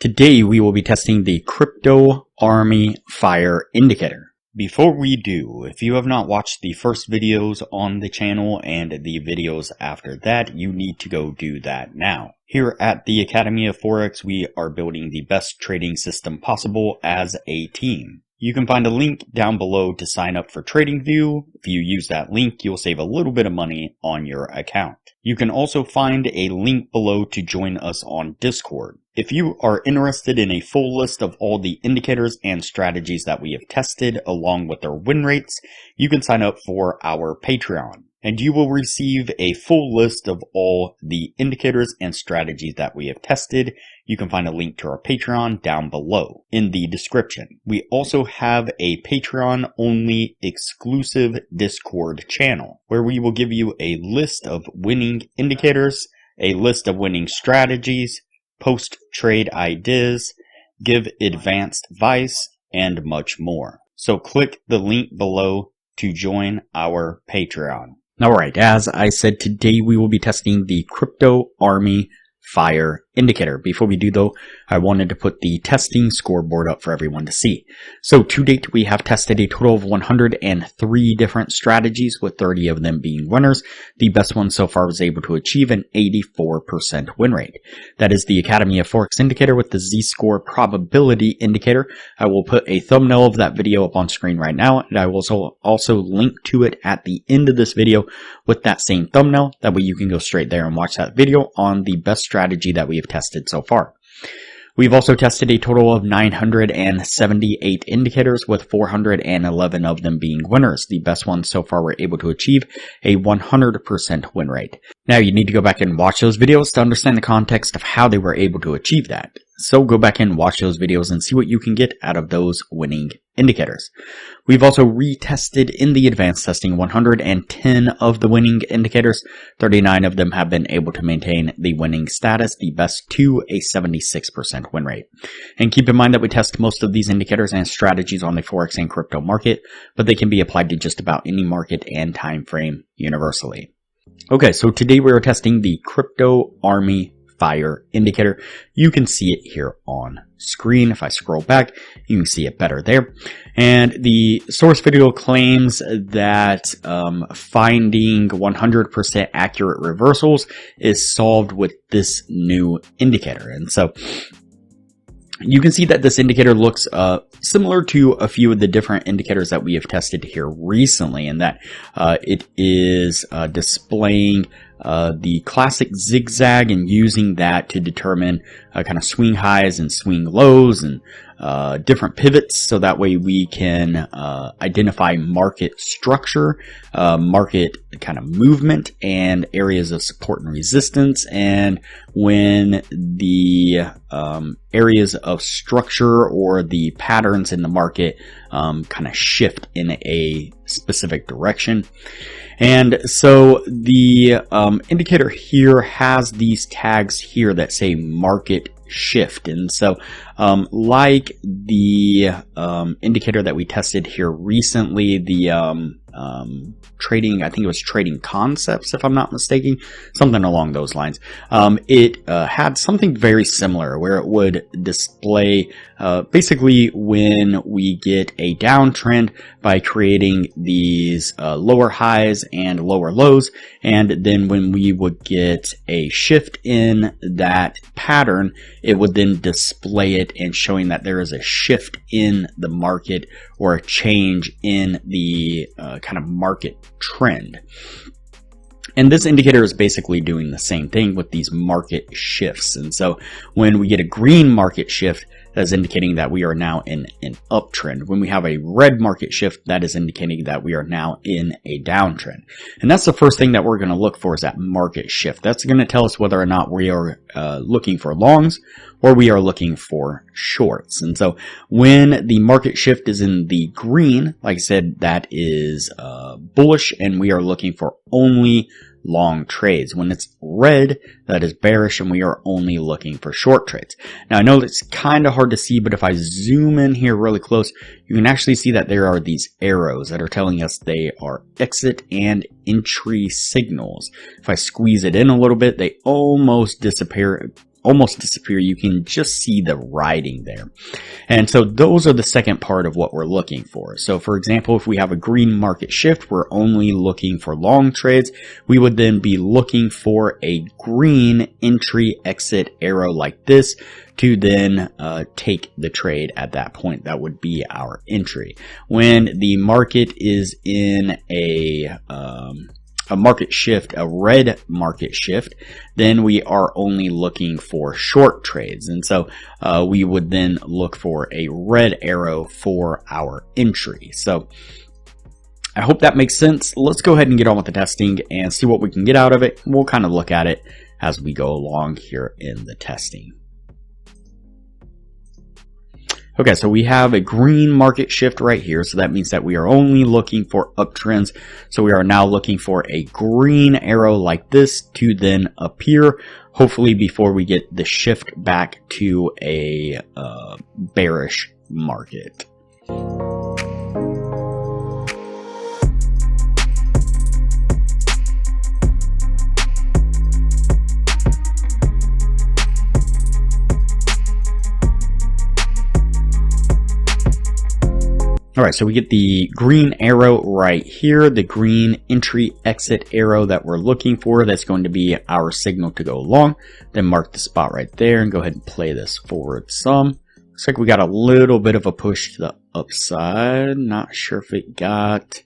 Today we will be testing the CryptoArmy Fire indicator. Before we do, if you have not watched the first videos on the channel and the videos after that, you need to go do that now. Here at the Academy of Forex, we are building the best trading system possible as a team. You can find a link down below to sign up for TradingView. If you use that link, you'll save a little bit of money on your account. You can also find a link below to join us on Discord. If you are interested in a full list of all the indicators and strategies that we have tested along with their win rates, you can sign up for our Patreon. And you will receive a full list of all the indicators and strategies that we have tested. You can find a link to our Patreon down below in the description. We also have a Patreon-only exclusive Discord channel where we will give you a list of winning indicators, a list of winning strategies, post trade ideas, give advanced advice, and much more. So click the link below to join our Patreon. Alright, as I said, today we will be testing the CryptoArmy Fire indicator. Before we do though, I wanted to put the testing scoreboard up for everyone to see. So to date, we have tested a total of 103 different strategies, with 30 of them being winners. The best one so far was able to achieve an 84% win rate. That is the Academy of Forex indicator with the Z-score probability indicator. I will put a thumbnail of that video up on screen right now, and I will also link to it at the end of this video with that same thumbnail. That way you can go straight there and watch that video on the best strategy that we have tested so far. We've also tested a total of 978 indicators, with 411 of them being winners. The best ones so far were able to achieve a 100% win rate. Now you need to go back and watch those videos to understand the context of how they were able to achieve that. So go back and watch those videos and see what you can get out of those winning indicators. We've also retested in the advanced testing 110 of the winning indicators. 39 of them have been able to maintain the winning status, the best to a 76% win rate. And keep in mind that we test most of these indicators and strategies on the Forex and crypto market, but they can be applied to just about any market and time frame universally. Okay, so today we are testing the CryptoArmy Fire indicator. You can see it here on screen. If I scroll back, you can see it better there. And the source video claims that finding 100% accurate reversals is solved with this new indicator. And so you can see that this indicator looks similar to a few of the different indicators that we have tested here recently, in that it is displaying the classic zigzag and using that to determine kind of swing highs and swing lows and different pivots, so that way we can identify market structure, market kind of movement, and areas of support and resistance, and when the areas of structure or the patterns in the market kind of shift in a specific direction. And so the indicator here has these tags here that say market shift. And so like the indicator that we tested here recently, the trading, I think it was trading concepts, if I'm not mistaken, something along those lines. It had something very similar where it would display basically when we get a downtrend by creating these lower highs and lower lows, and then when we would get a shift in that pattern, it would then display it and showing that there is a shift in the market or a change in the kind of market trend. And this indicator is basically doing the same thing with these market shifts. And so when we get a green market shift, that is indicating that we are now in an uptrend. When we have a red market shift, that is indicating that we are now in a downtrend. And that's the first thing that we're going to look for, is that market shift. That's going to tell us whether or not we are looking for longs or we are looking for shorts. And so when the market shift is in the green, like I said, that is bullish, and we are looking for only long trades. When it's red, that is bearish, and we are only looking for short trades. Now I know it's kind of hard to see, but if I zoom in here really close, you can actually see that there are these arrows that are telling us they are exit and entry signals. If I squeeze it in a little bit, they almost disappear almost disappear. You can just see the writing there. And so those are the second part of what we're looking for. So for example, if we have a green market shift, we're only looking for long trades. We would then be looking for a green entry exit arrow like this to then take the trade at that point. That would be our entry. When the market is in a market shift, a red market shift, then we are only looking for short trades. And so we would then look for a red arrow for our entry. So I hope that makes sense. Let's go ahead and get on with the testing and see what we can get out of it. We'll kind of look at it as we go along here in the testing. Okay, so we have a green market shift right here. So that means that we are only looking for uptrends. So we are now looking for a green arrow like this to then appear, hopefully before we get the shift back to a bearish market. Alright, so we get the green arrow right here, the green entry exit arrow that we're looking for. That's going to be our signal to go long. Then mark the spot right there and go ahead and play this forward some. Looks like we got a little bit of a push to the upside. Not sure if it got...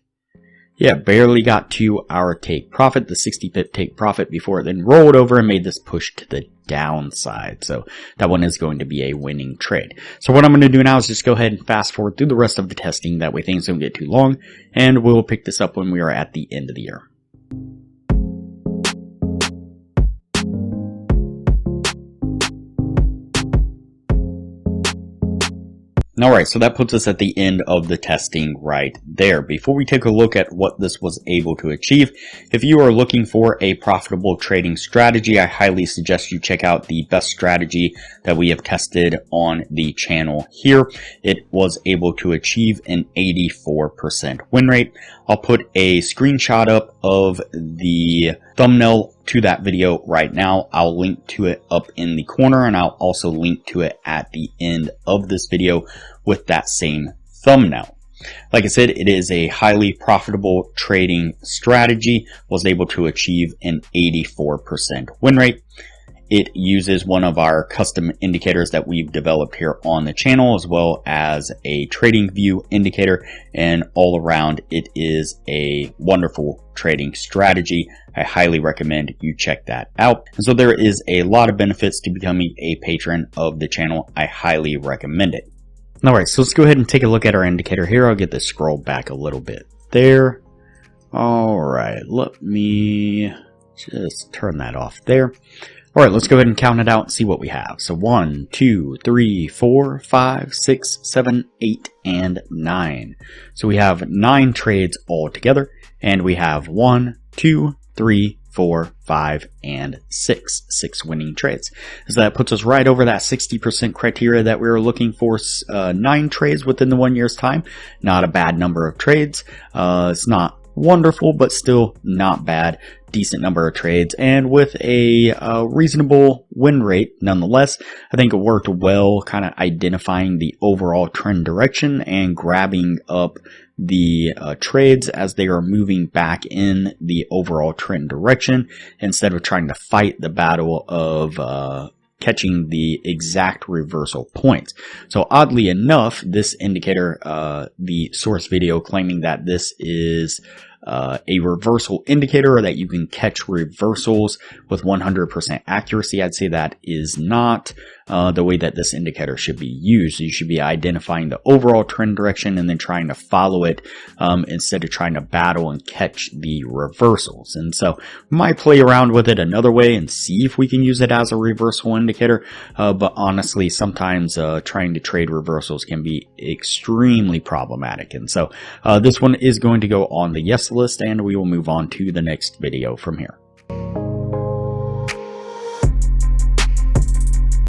Yeah, barely got to our take profit, the 60 pip take profit, before it then rolled over and made this push to the downside. So that one is going to be a winning trade. So what I'm going to do now is just go ahead and fast forward through the rest of the testing. That way things don't get too long, and we'll pick this up when we are at the end of the year. Alright, so that puts us at the end of the testing right there. Before we take a look at what this was able to achieve, if you are looking for a profitable trading strategy, I highly suggest you check out the best strategy that we have tested on the channel here. It was able to achieve an 84% win rate. I'll put a screenshot up of the thumbnail to that video right now. I'll link to it up in the corner, and I'll also link to it at the end of this video with that same thumbnail. Like I said, it is a highly profitable trading strategy. Was able to achieve an 84% win rate. It uses one of our custom indicators that we've developed here on the channel, as well as a trading view indicator, and all around it is a wonderful trading strategy. I highly recommend you check that out. And so there is a lot of benefits to becoming a patron of the channel. I highly recommend it. Alright, so let's go ahead and take a look at our indicator here. I'll get this scroll back a little bit there. Alright, let me just turn that off there. Alright, let's go ahead and count it out and see what we have. So 1, 2, 3, 4, 5, 6, 7, 8, and 9. So we have 9 trades all together, and we have 1, 2, 3, 4, 5, and 6 winning trades. So that puts us right over that 60% criteria that we were looking for. 9 trades within the 1 year's time. Not a bad number of trades. It's not wonderful, but still not bad. Decent number of trades, and with a reasonable win rate nonetheless. I think it worked well, kind of identifying the overall trend direction and grabbing up the trades as they are moving back in the overall trend direction, instead of trying to fight the battle of catching the exact reversal points. So oddly enough, this indicator, the source video claiming that this is a reversal indicator, or that you can catch reversals with 100% accuracy, I'd say that is not the way that this indicator should be used. You should be identifying the overall trend direction and then trying to follow it instead of trying to battle and catch the reversals. And so we might play around with it another way and see if we can use it as a reversal indicator. But honestly, sometimes trying to trade reversals can be extremely problematic. And so this one is going to go on the yes list, and we will move on to the next video from here.